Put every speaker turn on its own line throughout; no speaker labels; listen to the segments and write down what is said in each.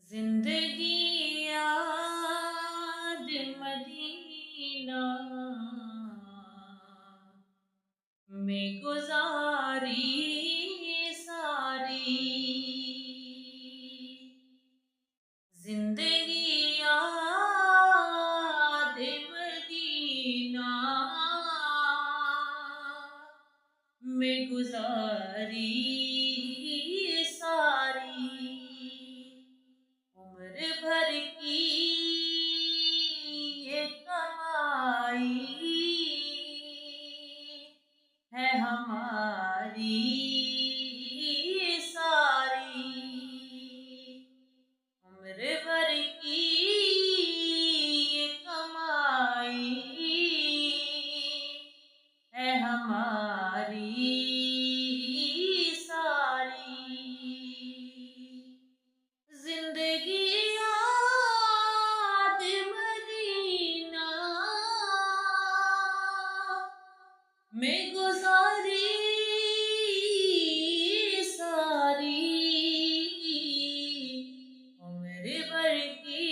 जिंदगी याद मदीना में गुजारी सारी। जिंदगी याद मदीना में गुजारी सारी। उम्र भर की ये कमाई है हमारी सारी। उम्र भर की ये कमाई है हमारी सारी। जिंदगी याद मदीना में गुजारी सारी। उम्र भर की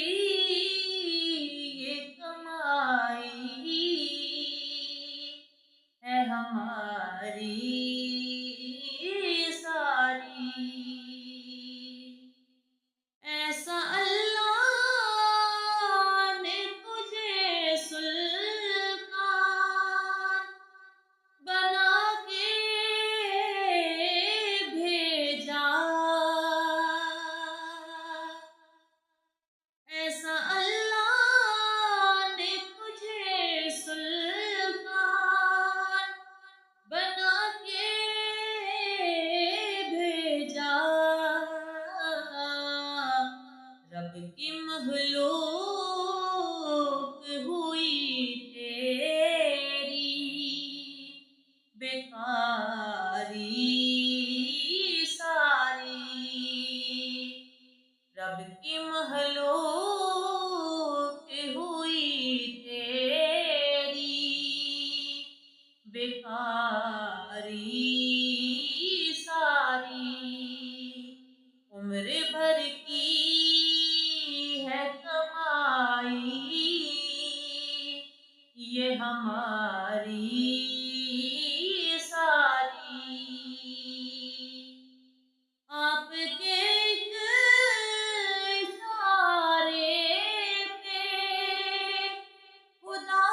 ये कमाई है हमारी सारी। ऐसा अल्लाह ने तुझे सुल्तान बना के भेजा। ऐसा अल्लाह ने तुझे सुल्तान बना के भेजा। रब की मखलूक हुई तेरी बेकारी सारी। रब की मखलूक हुई तेरी बेकारी सारी। उम्र भर की है कमाई ये हमारी सारी। आपके एक इशारे पे खुदा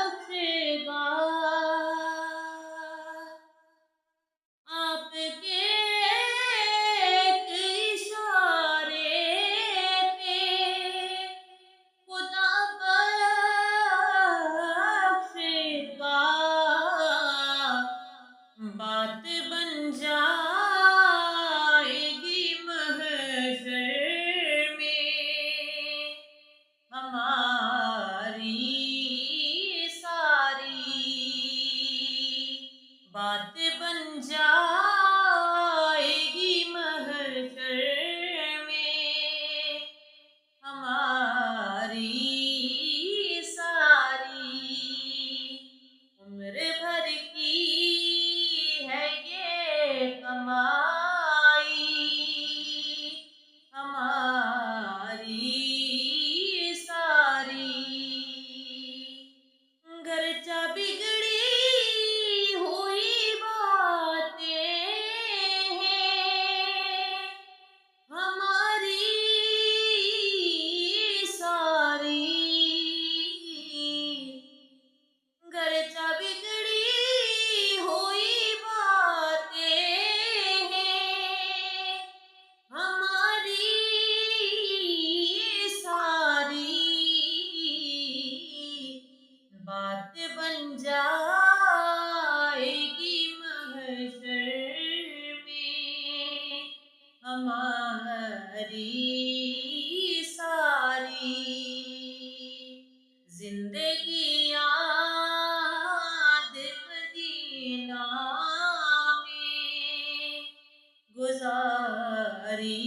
बख्शेगा। आपके एक इशारे पे खुदा बख्शेगा। बात बन जाएगी महशर में हमारी सारी। बात बन जाएगी महशर में हमारी सारी। उम्र भर की है ये कमाई हमारी सारी। घरचा बिगड़ी हुई बातें हैं हमारी सारी। घरचा बिगड़ी हुई बातें हैं हमारी सारी। बात बन जाएगी महशर में हमारी सारी। जिंदगी याद मदीना में गुजारी